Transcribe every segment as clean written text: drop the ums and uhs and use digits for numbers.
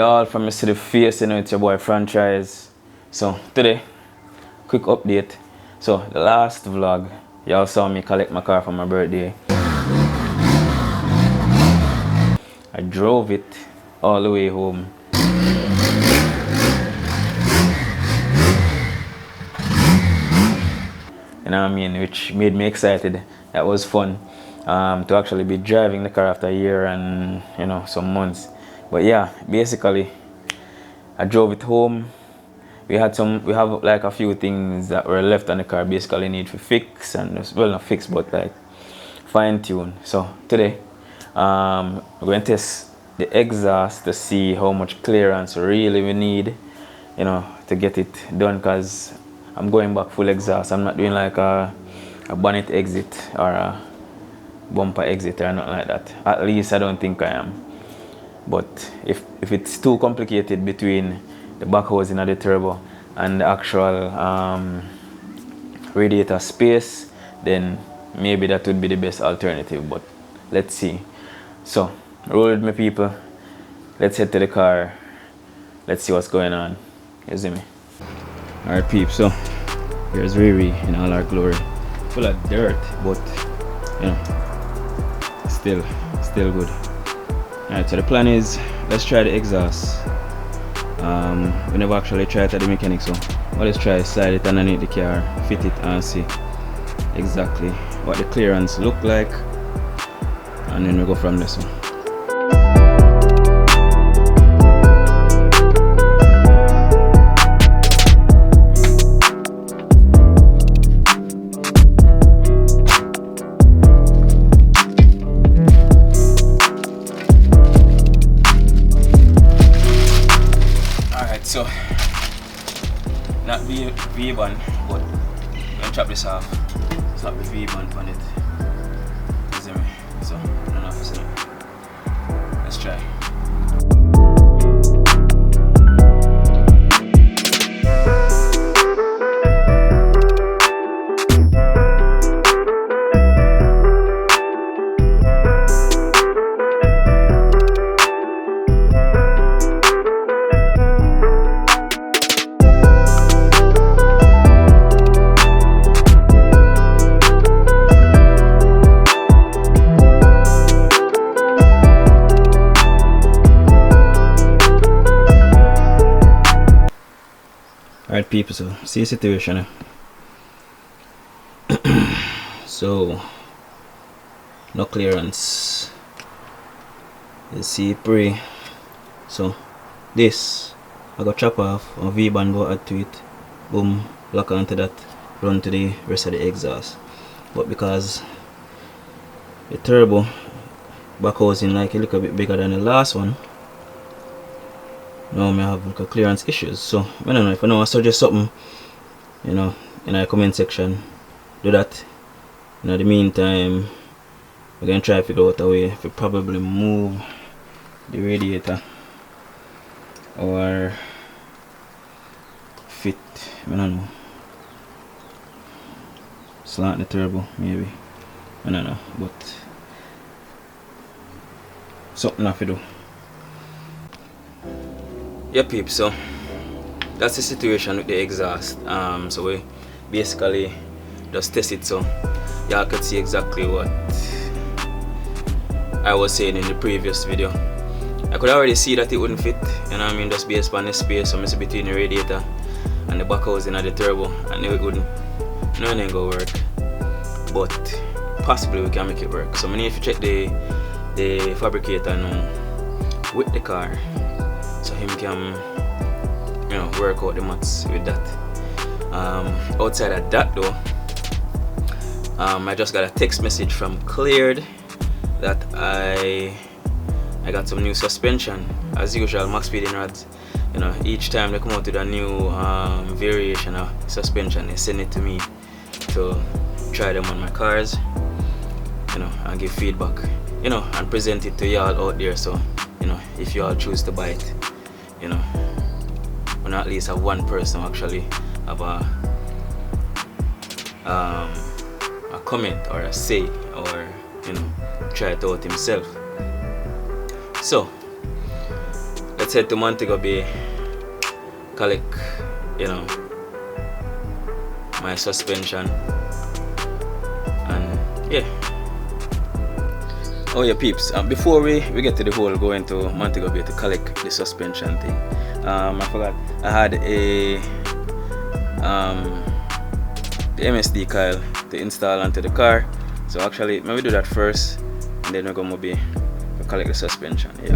Y'all from the city face, you know, it's your boy Franchise. So today, quick update. So the last vlog, y'all saw me collect my car for my birthday. I drove it all the way home. You know what I mean? Which made me excited. That was fun to actually be driving the car after a year and, you know, some months. But yeah, basically, I drove it home. We have like a few things that were left on the car, basically need to fix, and well, not fix, but like fine tune. So today, we're going to test the exhaust to see how much clearance really we need, you know, to get it done. Cause I'm going back full exhaust. I'm not doing like a bonnet exit or a bumper exit or nothing like that. At least I don't think I am. But if it's too complicated between the back housing of the turbo and the actual radiator space, then maybe that would be the best alternative. But let's see. So roll with me, people. Let's head to the car. Let's see what's going on. You see me? Alright, peeps. So here's Riri in all our glory. Full of dirt, but you know, still good. Alright, so the plan is, let's try the exhaust. We never actually tried it at the mechanic, so let's try slide it underneath the car, fit it and see exactly what the clearance look like, and then we go from there. So not V-band, but I'm gonna chop this off. Slap the V-band on it. You see me? So I don't know if you see it. Let's try. Alright, people, so see the situation. So no clearance. You see pre. So this I got chop off and V-band go add to it. Boom, lock onto that, run to the rest of the exhaust. But because the turbo back housing like a little bit bigger than the last one, now I have like clearance issues. So I don't know if I know I suggest something, you know, in the comment section, do that. In the meantime, we're gonna try to figure out a way if we probably move the radiator or fit, I don't know, slant the turbo maybe, I don't know, but something I have to do. Yeah, peeps, so that's the situation with the exhaust. So we basically just test it so y'all could see exactly what I was saying in the previous video. I could already see that it wouldn't fit, you know what I mean, just based on the space so between the radiator and the back housing of the turbo. I knew it wouldn't, nothing ain't gonna work, but possibly we can make it work. So I need to check the fabricator now with the car, so him can, you know, work out the maths with that. Outside of that though, I just got a text message from Cleared that I got some new suspension. As usual, Maxpeedingrods, you know, each time they come out with a new variation of suspension, they send it to me to try them on my cars, you know, and give feedback, you know, and present it to y'all out there. So, you know, if y'all choose to buy it, you know, or at least have one person actually have a comment or a say, or, you know, try it out himself. So let's let's head to Montego Bay, collect, you know, my suspension, and yeah. Oh yeah, peeps, before we get to the whole going to Montego Bay to collect the suspension thing, I forgot I had a the MSD coil to install onto the car, so actually maybe do that first and then we're gonna be collect the suspension. Yeah.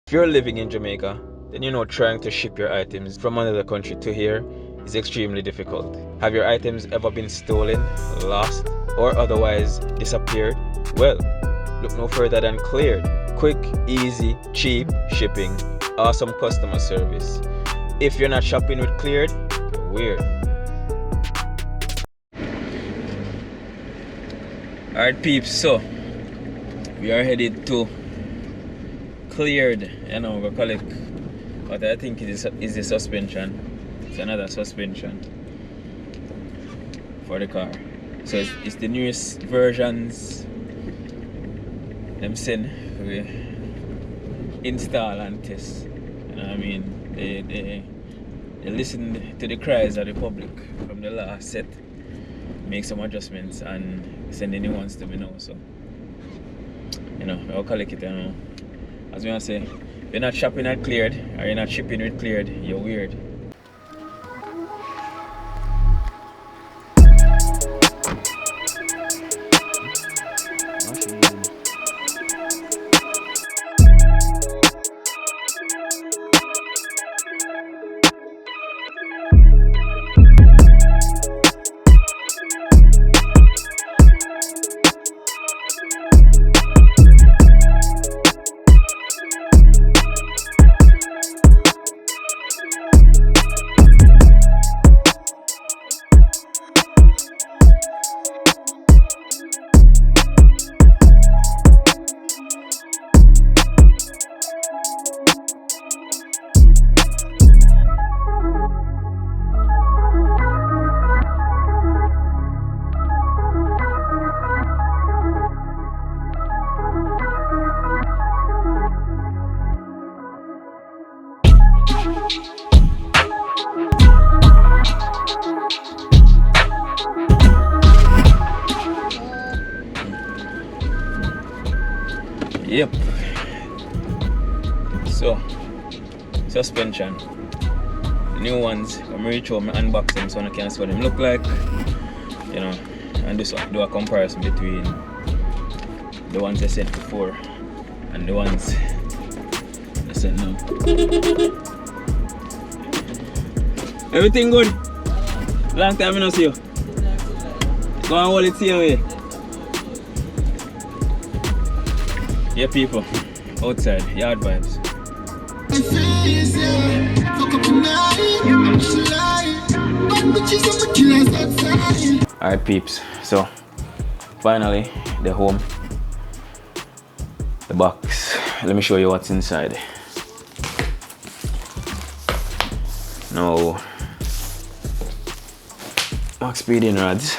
If you're living in Jamaica, then you know trying to ship your items from another country to here is extremely difficult. Have your items ever been stolen, lost, or otherwise disappeared? Well, look no further than Cleared. Quick, easy, cheap shipping, awesome customer service. If you're not shopping with Cleared, you're weird. Alright peeps, so we are headed to Cleared, you know, we collect what I think is the suspension. It's another suspension for the car. So it's the newest versions. Them send we install and test. You know what I mean? They listen to the cries of the public from the last set, make some adjustments and send the new ones to me now. So you know, I'll collect it, you know. As we want to say, if you're not shopping at Cleared or you're not shipping with Cleared, you're weird. Yep. So, suspension. The new ones, I'm reach home, I unbox them so I can see what them look like. You know, and do a comparison between the ones I sent before and the ones I sent now. Everything good? Long time I don't see you. Go and hold it the way. Yeah, people, outside, yard vibes. Alright peeps, so finally the home, the box. Let me show you what's inside. Now, Maxpeedingrods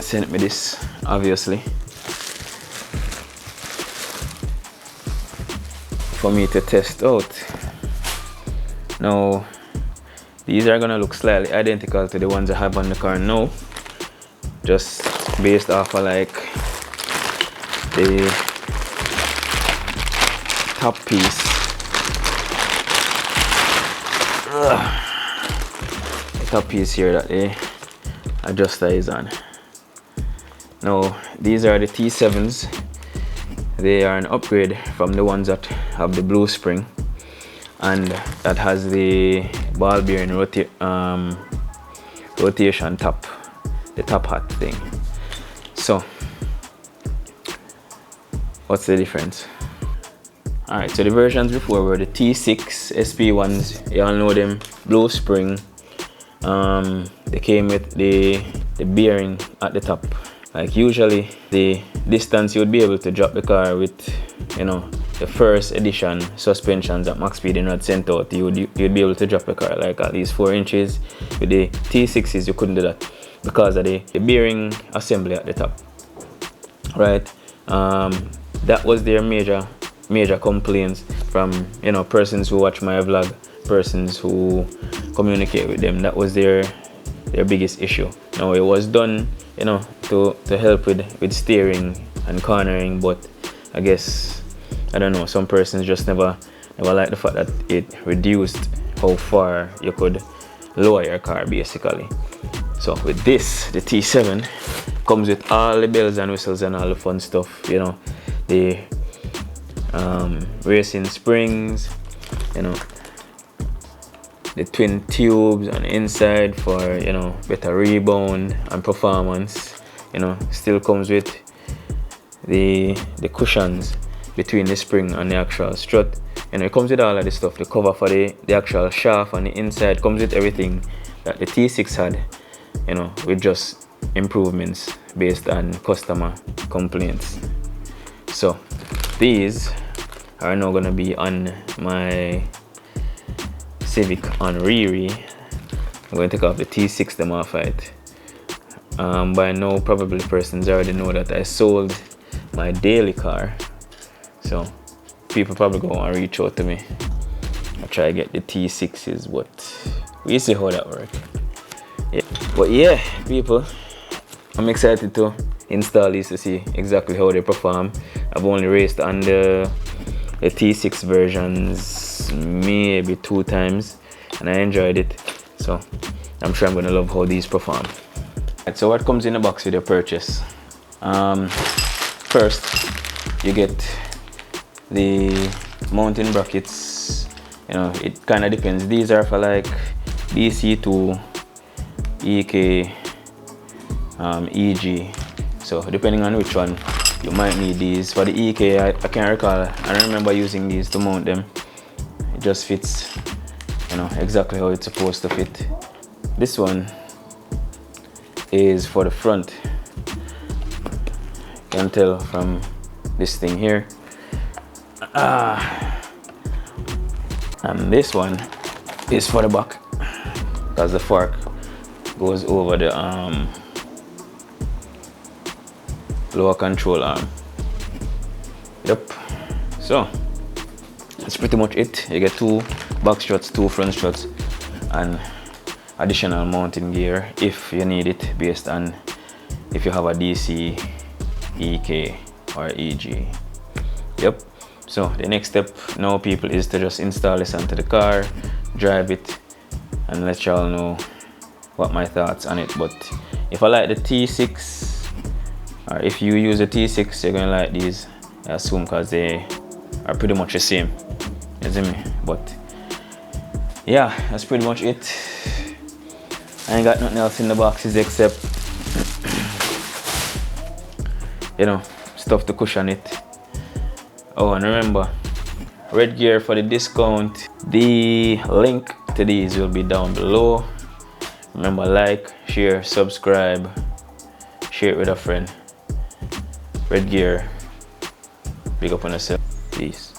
sent me this, obviously, for me to test out. Now, these are gonna look slightly identical to the ones I have on the car now, just based off of like the top piece. The top piece here that the adjuster is on. Now, these are the T7s. They are an upgrade from the ones that have the blue spring and that has the ball bearing rotation top, the top hat thing. So, what's the difference? Alright, so the versions before were the T6 SP ones. You all know them. Blue spring. They came with the bearing at the top. Like usually the distance you would be able to drop the car with, you know, the first edition suspensions that Maxpeedingrods sent out, you'd be able to drop the car like at least 4 inches. With the T6s you couldn't do that because of the bearing assembly at the top. Right? That was their major complaints from, you know, persons who watch my vlog, persons who communicate with them. That was their biggest issue. Now it was done, you know, to help with steering and cornering, but I guess, I don't know, some persons just never like the fact that it reduced how far you could lower your car basically. So with this, the T7 comes with all the bells and whistles and all the fun stuff, you know, the racing springs, you know, the twin tubes on the inside for, you know, better rebound and performance. You know, still comes with the cushions between the spring and the actual strut. You know, it comes with all of this stuff. The cover for the actual shaft on the inside comes with everything that the T6 had, you know, with just improvements based on customer complaints. So these are now gonna be on my Civic on Riri. I'm going to take off the T6 them off it. By now probably persons already know that I sold my daily car, so people probably go and reach out to me. I try to get the T6s, but we see how that works. Yeah. But yeah, people, I'm excited to install these to see exactly how they perform. I've only raced on the T6 versions maybe 2 times and I enjoyed it, so I'm sure I'm gonna love how these perform. Right, so what comes in the box with your purchase? First you get the mounting brackets. You know, it kind of depends. These are for like DC to EK, EG, so depending on which one you might need these. For the EK, I can't recall, I don't remember using these to mount them. It just fits, you know, exactly how it's supposed to fit. This one is for the front. You can tell from this thing here. And this one is for the back, because the fork goes over the lower control arm. Yep. So that's pretty much it. You get 2 back struts, 2 front struts, and additional mounting gear if you need it, based on if you have a DC, EK, or EG. Yep. So the next step now, people, is to just install this onto the car, drive it, and let y'all know what my thoughts on it. But if I like the T6, or if you use a T6, you're gonna like these, I assume, because they are pretty much the same. You see me? But yeah, that's pretty much it. I ain't got nothing else in the boxes except, you know, stuff to cushion it. Oh, and remember, red gear for the discount. The link to these will be down below. Remember, like, share, subscribe, share it with a friend. Red gear, big up on yourself. Peace.